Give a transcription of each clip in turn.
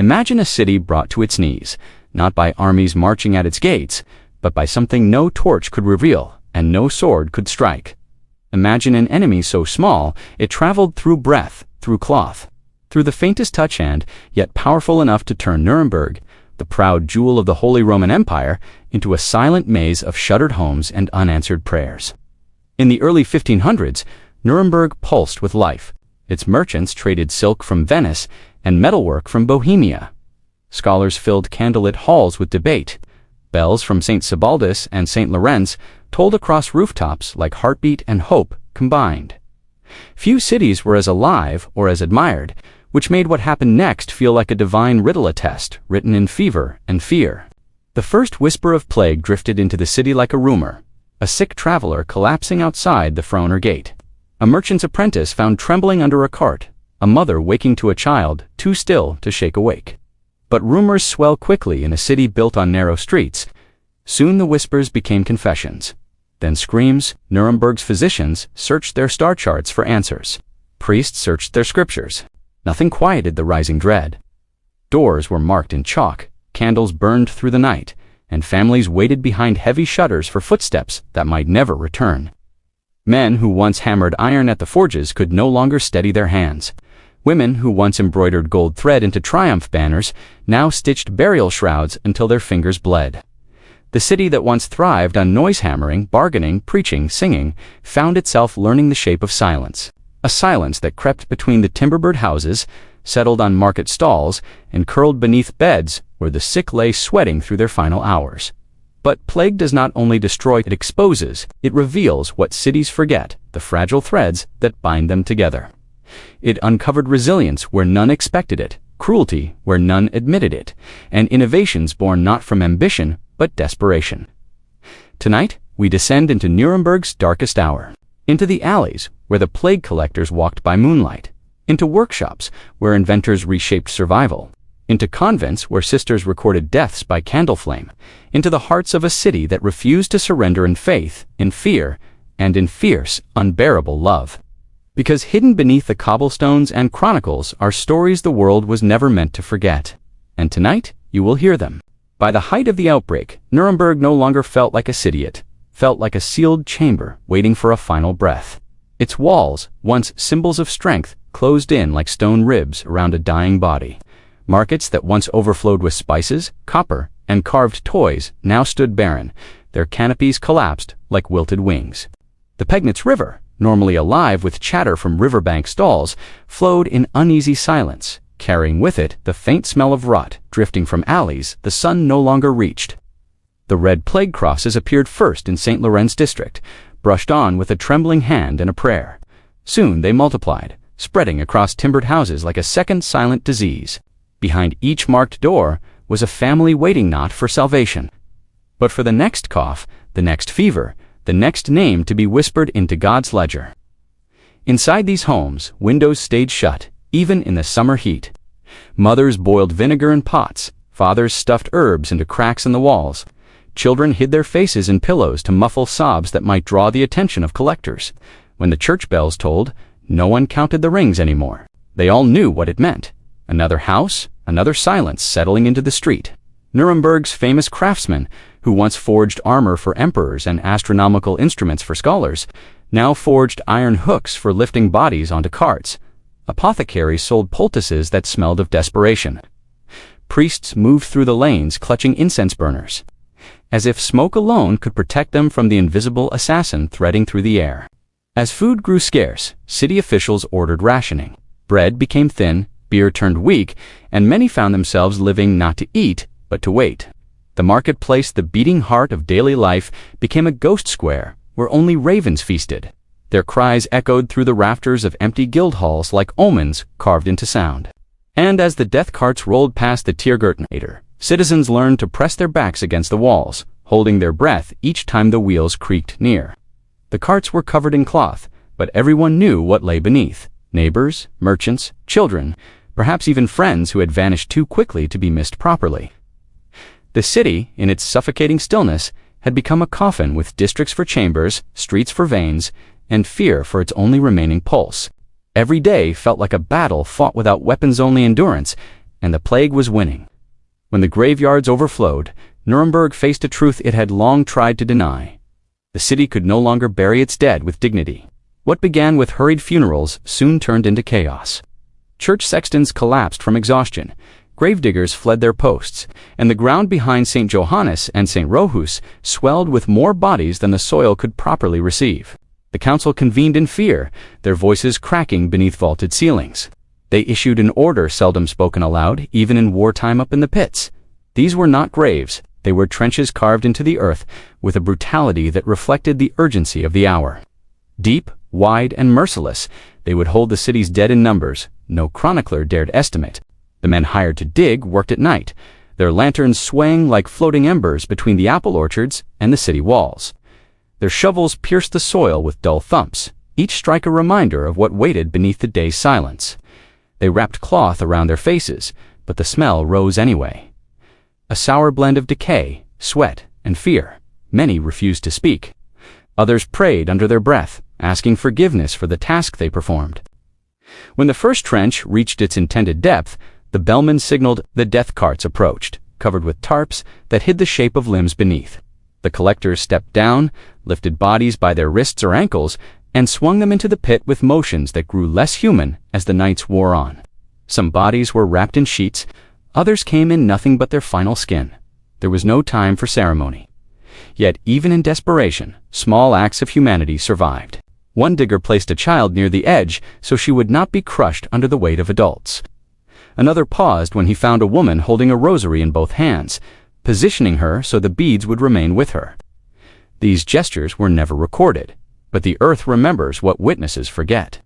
Imagine a city brought to its knees, not by armies marching at its gates, but by something no torch could reveal and no sword could strike. Imagine an enemy so small it traveled through breath, through cloth, through the faintest touch, and yet powerful enough to turn Nuremberg, the proud jewel of the Holy Roman Empire, into a silent maze of shuttered homes and unanswered prayers. In the early 1500s, Nuremberg pulsed with life. Its merchants traded silk from Venice and metalwork from Bohemia. Scholars filled candlelit halls with debate. Bells from St. Sebaldus and St. Lawrence tolled across rooftops like heartbeat and hope combined. Few cities were as alive or as admired, which made what happened next feel like a divine riddle, a test written in fever and fear. The first whisper of plague drifted into the city like a rumor, a sick traveler collapsing outside the Frauener gate, a merchant's apprentice found trembling under a cart, a mother waking to a child too still to shake awake. But rumors swell quickly in a city built on narrow streets. Soon the whispers became confessions, then screams. Nuremberg's physicians searched their star charts for answers. Priests searched their scriptures. Nothing quieted the rising dread. Doors were marked in chalk, candles burned through the night, and families waited behind heavy shutters for footsteps that might never return. Men who once hammered iron at the forges could no longer steady their hands. Women who once embroidered gold thread into triumph banners now stitched burial shrouds until their fingers bled. The city that once thrived on noise hammering, bargaining, preaching, singing, found itself learning the shape of silence. A silence that crept between the timber-bird houses, settled on market stalls, and curled beneath beds where the sick lay sweating through their final hours. But plague does not only destroy, it exposes, it reveals what cities forget, the fragile threads that bind them together. It uncovered resilience where none expected it, cruelty where none admitted it, and innovations born not from ambition but desperation. Tonight, we descend into Nuremberg's darkest hour, into the alleys where the plague collectors walked by moonlight, into workshops where inventors reshaped survival, into convents where sisters recorded deaths by candle flame, into the hearts of a city that refused to surrender in faith, in fear, and in fierce, unbearable love. Because hidden beneath the cobblestones and chronicles are stories the world was never meant to forget. And tonight, you will hear them. By the height of the outbreak, Nuremberg no longer felt like a city, it felt like a sealed chamber waiting for a final breath. Its walls, once symbols of strength, closed in like stone ribs around a dying body. Markets that once overflowed with spices, copper, and carved toys now stood barren, their canopies collapsed like wilted wings. The Pegnitz River, normally alive with chatter from riverbank stalls, flowed in uneasy silence, carrying with it the faint smell of rot drifting from alleys the sun no longer reached. The red plague crosses appeared first in St. Lawrence district, brushed on with a trembling hand and a prayer. Soon they multiplied, spreading across timbered houses like a second silent disease. Behind each marked door was a family waiting not for salvation, but for the next cough, the next fever, the next name to be whispered into God's ledger. Inside these homes, windows stayed shut, even in the summer heat. Mothers boiled vinegar in pots, fathers stuffed herbs into cracks in the walls. Children hid their faces in pillows to muffle sobs that might draw the attention of collectors. When the church bells tolled, no one counted the rings anymore. They all knew what it meant. Another house, another silence settling into the street. Nuremberg's famous craftsmen, who once forged armor for emperors and astronomical instruments for scholars, now forged iron hooks for lifting bodies onto carts. Apothecaries sold poultices that smelled of desperation. Priests moved through the lanes clutching incense burners, as if smoke alone could protect them from the invisible assassin threading through the air. As food grew scarce, city officials ordered rationing. Bread became thin, beer turned weak, and many found themselves living not to eat, but to wait. The marketplace, the beating heart of daily life, became a ghost square where only ravens feasted. Their cries echoed through the rafters of empty guild halls like omens carved into sound. And as the death carts rolled past the Tiergarten, citizens learned to press their backs against the walls, holding their breath each time the wheels creaked near. The carts were covered in cloth, but everyone knew what lay beneath. Neighbors, merchants, children, perhaps even friends who had vanished too quickly to be missed properly. The city, in its suffocating stillness, had become a coffin with districts for chambers, streets for veins, and fear for its only remaining pulse. Every day felt like a battle fought without weapons, only endurance, and the plague was winning. When the graveyards overflowed, Nuremberg faced a truth it had long tried to deny. The city could no longer bury its dead with dignity. What began with hurried funerals soon turned into chaos. Church sextons collapsed from exhaustion, gravediggers fled their posts, and the ground behind St. Johannes and St. Rochus swelled with more bodies than the soil could properly receive. The council convened in fear, their voices cracking beneath vaulted ceilings. They issued an order seldom spoken aloud, even in wartime up in the pits. These were not graves, they were trenches carved into the earth with a brutality that reflected the urgency of the hour. Deep, wide, and merciless, they would hold the city's dead in numbers no chronicler dared estimate. The men hired to dig worked at night, their lanterns swaying like floating embers between the apple orchards and the city walls. Their shovels pierced the soil with dull thumps, each strike a reminder of what waited beneath the day's silence. They wrapped cloth around their faces, but the smell rose anyway. A sour blend of decay, sweat, and fear. Many refused to speak. Others prayed under their breath, asking forgiveness for the task they performed. When the first trench reached its intended depth, the bellman signaled the death carts approached, covered with tarps that hid the shape of limbs beneath. The collectors stepped down, lifted bodies by their wrists or ankles, and swung them into the pit with motions that grew less human as the nights wore on. Some bodies were wrapped in sheets, others came in nothing but their final skin. There was no time for ceremony. Yet even in desperation, small acts of humanity survived. One digger placed a child near the edge so she would not be crushed under the weight of adults. Another paused when he found a woman holding a rosary in both hands, positioning her so the beads would remain with her. These gestures were never recorded, but the earth remembers what witnesses forget.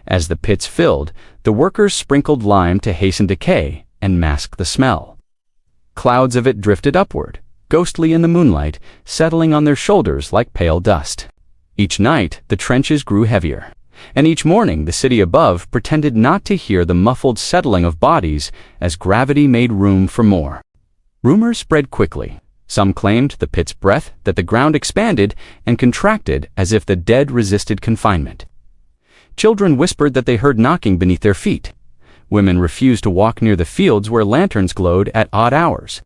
As the pits filled, the workers sprinkled lime to hasten decay and mask the smell. Clouds of it drifted upward, ghostly in the moonlight, settling on their shoulders like pale dust. Each night, the trenches grew heavier, and each morning the city above pretended not to hear the muffled settling of bodies as gravity made room for more. Rumors spread quickly. Some claimed the pit's breath that the ground expanded and contracted as if the dead resisted confinement. Children whispered that they heard knocking beneath their feet. Women refused to walk near the fields where lanterns glowed at odd hours.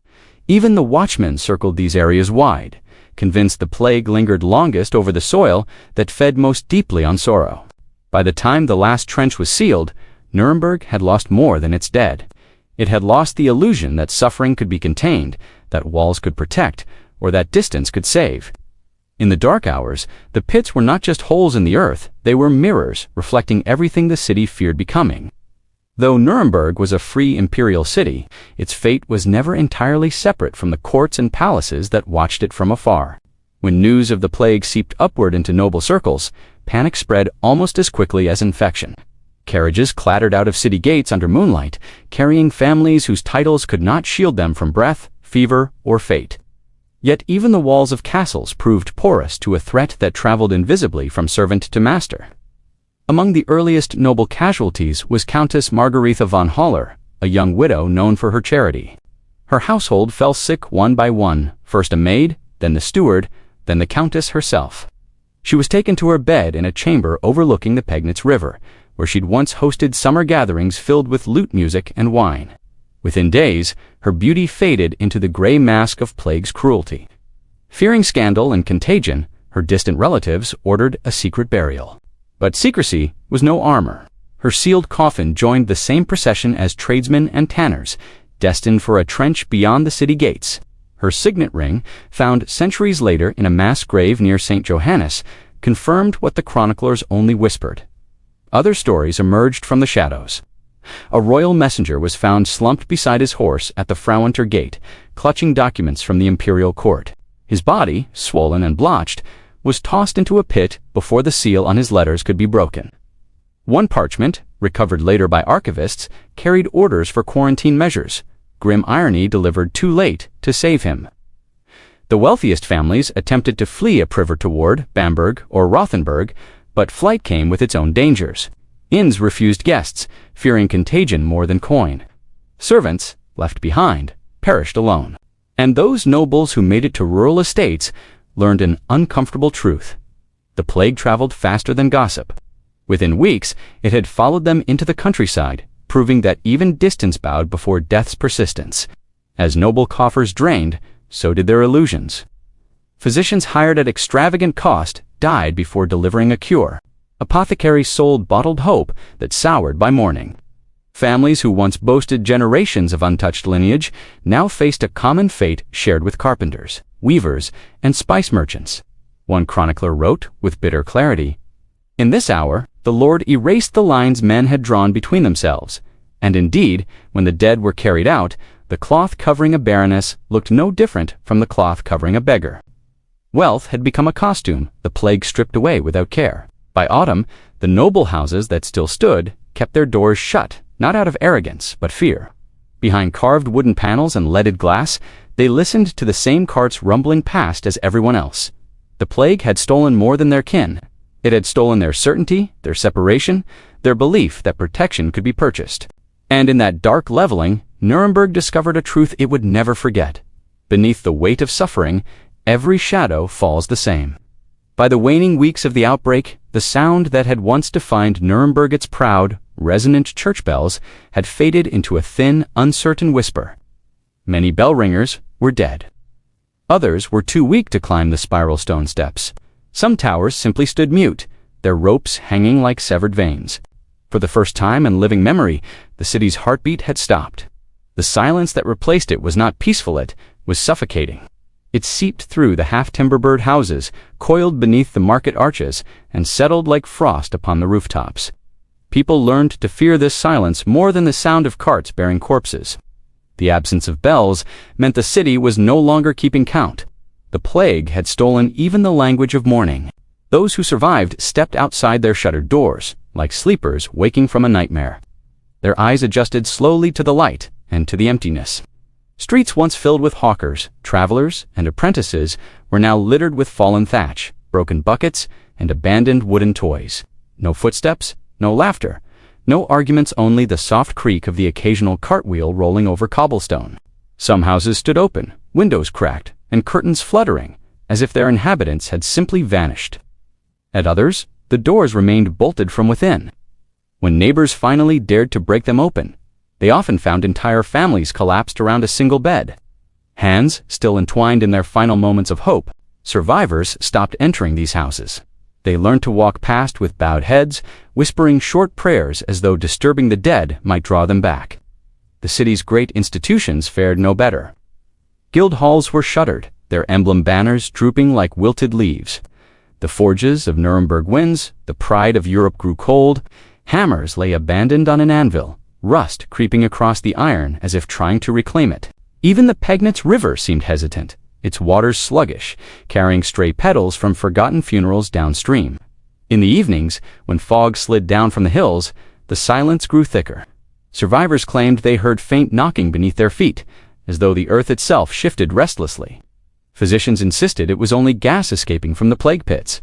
Even the watchmen circled these areas wide, convinced the plague lingered longest over the soil that fed most deeply on sorrow. By the time the last trench was sealed, Nuremberg had lost more than its dead. It had lost the illusion that suffering could be contained, that walls could protect, or that distance could save. In the dark hours, the pits were not just holes in the earth, they were mirrors reflecting everything the city feared becoming. Though Nuremberg was a free imperial city, its fate was never entirely separate from the courts and palaces that watched it from afar. When news of the plague seeped upward into noble circles, panic spread almost as quickly as infection. Carriages clattered out of city gates under moonlight, carrying families whose titles could not shield them from breath, fever, or fate. Yet even the walls of castles proved porous to a threat that traveled invisibly from servant to master. Among the earliest noble casualties was Countess Margaretha von Haller, a young widow known for her charity. Her household fell sick one by one, first a maid, then the steward, then the countess herself. She was taken to her bed in a chamber overlooking the Pegnitz River, where she'd once hosted summer gatherings filled with lute music and wine. Within days, her beauty faded into the gray mask of plague's cruelty. Fearing scandal and contagion, her distant relatives ordered a secret burial. But secrecy was no armor. Her sealed coffin joined the same procession as tradesmen and tanners, destined for a trench beyond the city gates. Her signet ring, found centuries later in a mass grave near St. Johannes, confirmed what the chroniclers only whispered. Other stories emerged from the shadows. A royal messenger was found slumped beside his horse at the Frauenter Gate, clutching documents from the imperial court. His body, swollen and blotched, was tossed into a pit before the seal on his letters could be broken. One parchment, recovered later by archivists, carried orders for quarantine measures. Grim irony delivered too late to save him. The wealthiest families attempted to flee a privet toward Bamberg or Rothenburg, but flight came with its own dangers. Inns refused guests, fearing contagion more than coin. Servants, left behind, perished alone. And those nobles who made it to rural estates learned an uncomfortable truth. The plague traveled faster than gossip. Within weeks, it had followed them into the countryside, proving that even distance bowed before death's persistence. As noble coffers drained, so did their illusions. Physicians hired at extravagant cost died before delivering a cure. Apothecaries sold bottled hope that soured by morning. Families who once boasted generations of untouched lineage now faced a common fate shared with carpenters, weavers, and spice merchants. One chronicler wrote with bitter clarity, "In this hour, the Lord erased the lines men had drawn between themselves, and indeed, when the dead were carried out, the cloth covering a baroness looked no different from the cloth covering a beggar." Wealth had become a costume the plague stripped away without care. By autumn, the noble houses that still stood kept their doors shut, not out of arrogance, but fear. Behind carved wooden panels and leaded glass, they listened to the same carts rumbling past as everyone else. The plague had stolen more than their kin. It had stolen their certainty, their separation, their belief that protection could be purchased. And in that dark leveling, Nuremberg discovered a truth it would never forget. Beneath the weight of suffering, every shadow falls the same. By the waning weeks of the outbreak, the sound that had once defined Nuremberg, its proud, resonant church bells, had faded into a thin, uncertain whisper. Many bell ringers were dead. Others were too weak to climb the spiral stone steps. Some towers simply stood mute, their ropes hanging like severed veins. For the first time in living memory, the city's heartbeat had stopped. The silence that replaced it was not peaceful, it was suffocating. It seeped through the half-timber-bird houses, coiled beneath the market arches, and settled like frost upon the rooftops. People learned to fear this silence more than the sound of carts bearing corpses. The absence of bells meant the city was no longer keeping count. The plague had stolen even the language of mourning. Those who survived stepped outside their shuttered doors, like sleepers waking from a nightmare. Their eyes adjusted slowly to the light and to the emptiness. Streets once filled with hawkers, travelers, and apprentices were now littered with fallen thatch, broken buckets, and abandoned wooden toys. No footsteps, no laughter, no arguments, only the soft creak of the occasional cartwheel rolling over cobblestone. Some houses stood open, windows cracked, and curtains fluttering, as if their inhabitants had simply vanished. At others, the doors remained bolted from within. When neighbors finally dared to break them open, they often found entire families collapsed around a single bed. Hands still entwined in their final moments of hope, survivors stopped entering these houses. They learned to walk past with bowed heads, whispering short prayers as though disturbing the dead might draw them back. The city's great institutions fared no better. Guild halls were shuttered, their emblem banners drooping like wilted leaves. The forges of Nuremberg winds, the pride of Europe, grew cold. Hammers lay abandoned on an anvil, rust creeping across the iron as if trying to reclaim it. Even the Pegnitz River seemed hesitant, its waters sluggish, carrying stray petals from forgotten funerals downstream. In the evenings, when fog slid down from the hills, the silence grew thicker. Survivors claimed they heard faint knocking beneath their feet, as though the earth itself shifted restlessly. Physicians insisted it was only gas escaping from the plague pits.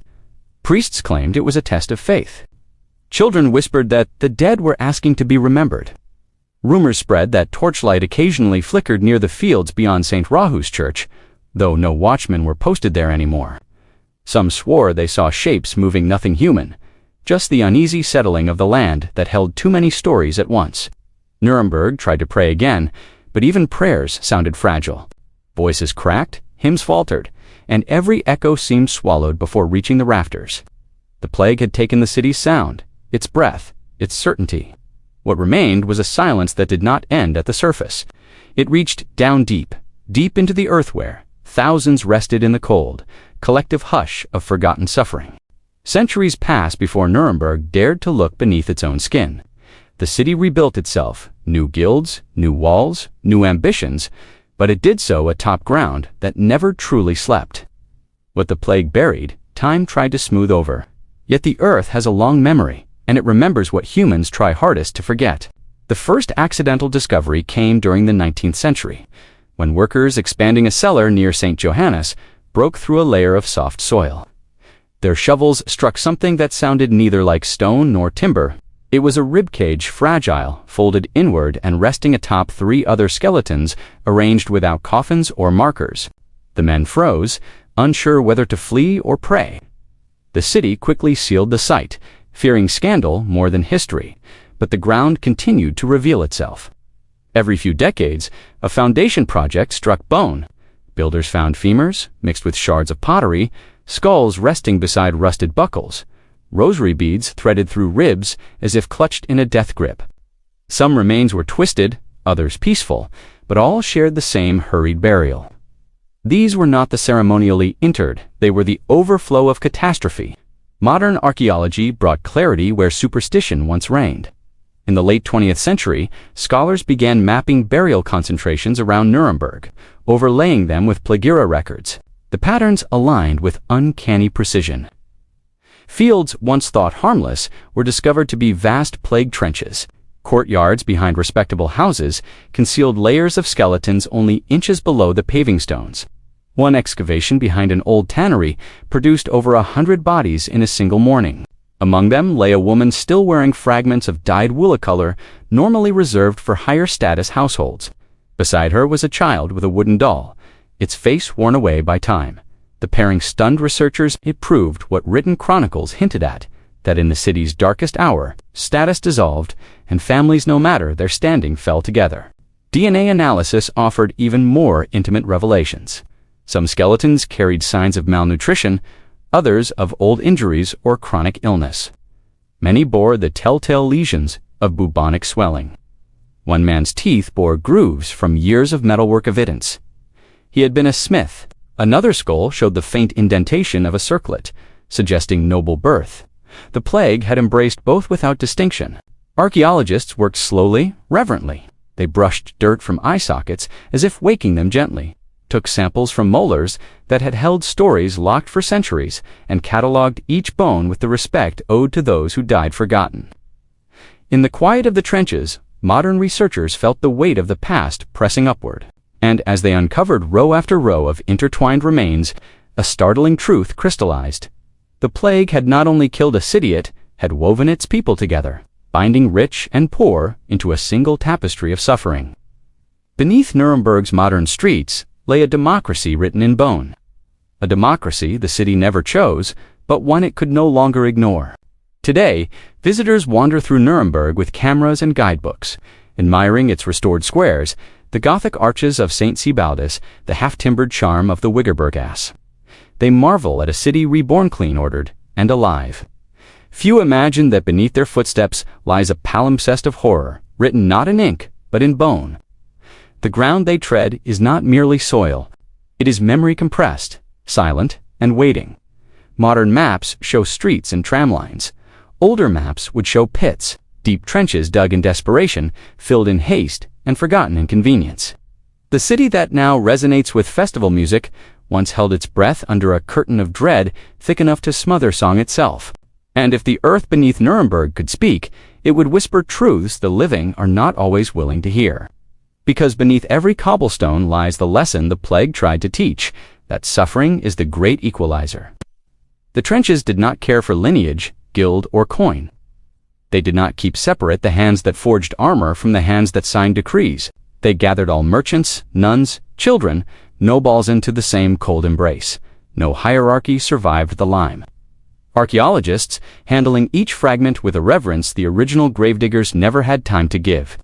Priests claimed it was a test of faith. Children whispered that the dead were asking to be remembered. Rumors spread that torchlight occasionally flickered near the fields beyond St. Rahu's church, though no watchmen were posted there anymore. Some swore they saw shapes moving, nothing human, just the uneasy settling of the land that held too many stories at once. Nuremberg tried to pray again, but even prayers sounded fragile. Voices cracked, hymns faltered, and every echo seemed swallowed before reaching the rafters. The plague had taken the city's sound, its breath, its certainty. What remained was a silence that did not end at the surface. It reached down deep, deep into the earth where thousands rested in the cold, collective hush of forgotten suffering. Centuries passed before Nuremberg dared to look beneath its own skin. The city rebuilt itself, new guilds, new walls, new ambitions, but it did so atop ground that never truly slept. What the plague buried, time tried to smooth over. Yet the earth has a long memory, and it remembers what humans try hardest to forget. The first accidental discovery came during the 19th century, when workers expanding a cellar near St. Johannes broke through a layer of soft soil. Their shovels struck something that sounded neither like stone nor timber. It was a ribcage, fragile, folded inward and resting atop 3 other skeletons arranged without coffins or markers. The men froze, unsure whether to flee or pray. The city quickly sealed the site, fearing scandal more than history, but the ground continued to reveal itself. Every few decades, a foundation project struck bone. Builders found femurs, mixed with shards of pottery, skulls resting beside rusted buckles, rosary beads threaded through ribs as if clutched in a death grip. Some remains were twisted, others peaceful, but all shared the same hurried burial. These were not the ceremonially interred, they were the overflow of catastrophe. Modern archaeology brought clarity where superstition once reigned. In the late 20th century, scholars began mapping burial concentrations around Nuremberg, overlaying them with plagiaria records. The patterns aligned with uncanny precision. Fields once thought harmless were discovered to be vast plague trenches. Courtyards behind respectable houses concealed layers of skeletons only inches below the paving stones. One excavation behind an old tannery produced over 100 bodies in a single morning. Among them lay a woman still wearing fragments of dyed wool color normally reserved for higher status households. Beside her was a child with a wooden doll, its face worn away by time. The pairing stunned researchers. It proved what written chronicles hinted at, that in the city's darkest hour, status dissolved, and families, no matter their standing, fell together. DNA analysis offered even more intimate revelations. Some skeletons carried signs of malnutrition, others of old injuries or chronic illness. Many bore the telltale lesions of bubonic swelling. One man's teeth bore grooves from years of metalwork evidence. He had been a smith. Another skull showed the faint indentation of a circlet, suggesting noble birth. The plague had embraced both without distinction. Archaeologists worked slowly, reverently. They brushed dirt from eye sockets as if waking them gently, took samples from molars that had held stories locked for centuries, and catalogued each bone with the respect owed to those who died forgotten. In the quiet of the trenches, modern researchers felt the weight of the past pressing upward. And as they uncovered row after row of intertwined remains, a startling truth crystallized. The plague had not only killed a city, it had woven its people together, binding rich and poor into a single tapestry of suffering. Beneath Nuremberg's modern streets lay a democracy written in bone. A democracy the city never chose, but one it could no longer ignore. Today, visitors wander through Nuremberg with cameras and guidebooks, admiring its restored squares, the Gothic arches of St. Sebaldus, the half-timbered charm of the Wiggerbergasse. They marvel at a city reborn clean, ordered, and alive. Few imagine that beneath their footsteps lies a palimpsest of horror, written not in ink, but in bone. The ground they tread is not merely soil. It is memory compressed, silent, and waiting. Modern maps show streets and tram lines. Older maps would show pits, deep trenches dug in desperation, filled in haste, and forgotten in convenience. The city that now resonates with festival music once held its breath under a curtain of dread thick enough to smother song itself. And if the earth beneath Nuremberg could speak, it would whisper truths the living are not always willing to hear. Because beneath every cobblestone lies the lesson the plague tried to teach, that suffering is the great equalizer. The trenches did not care for lineage, guild, or coin. They did not keep separate the hands that forged armor from the hands that signed decrees. They gathered all merchants, nuns, children, nobles into the same cold embrace. No hierarchy survived the lime. Archaeologists, handling each fragment with a reverence the original gravediggers never had time to give.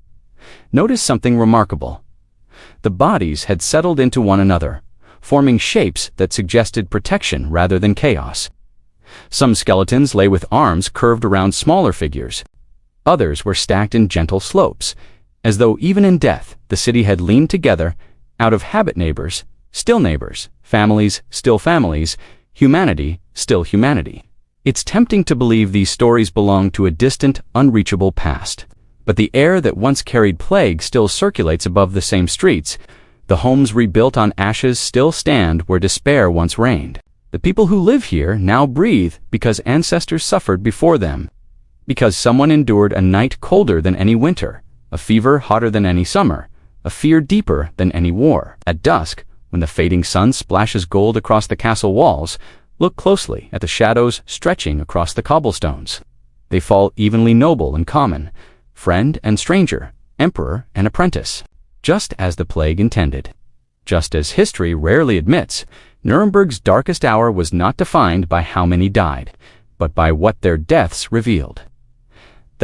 Notice something remarkable. The bodies had settled into one another, forming shapes that suggested protection rather than chaos. Some skeletons lay with arms curved around smaller figures. Others were stacked in gentle slopes, as though even in death the city had leaned together out of habit. Neighbors, still neighbors, families, still families, humanity, still humanity. It's tempting to believe these stories belong to a distant, unreachable past. But the air that once carried plague still circulates above the same streets. The homes rebuilt on ashes still stand where despair once reigned. The people who live here now breathe because ancestors suffered before them. Because someone endured a night colder than any winter, a fever hotter than any summer, a fear deeper than any war. At dusk, when the fading sun splashes gold across the castle walls, look closely at the shadows stretching across the cobblestones. They fall evenly noble and common, friend and stranger, emperor and apprentice, just as the plague intended. Just as history rarely admits, Nuremberg's darkest hour was not defined by how many died, but by what their deaths revealed.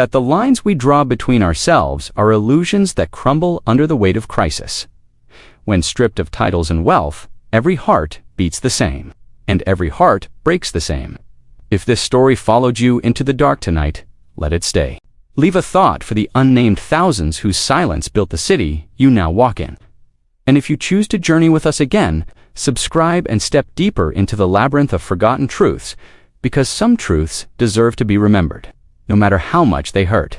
that the lines we draw between ourselves are illusions that crumble under the weight of crisis. When stripped of titles and wealth, every heart beats the same, and every heart breaks the same. If this story followed you into the dark tonight, let it stay. Leave a thought for the unnamed thousands whose silence built the city you now walk in. And if you choose to journey with us again, subscribe and step deeper into the labyrinth of forgotten truths, because some truths deserve to be remembered, no matter how much they hurt.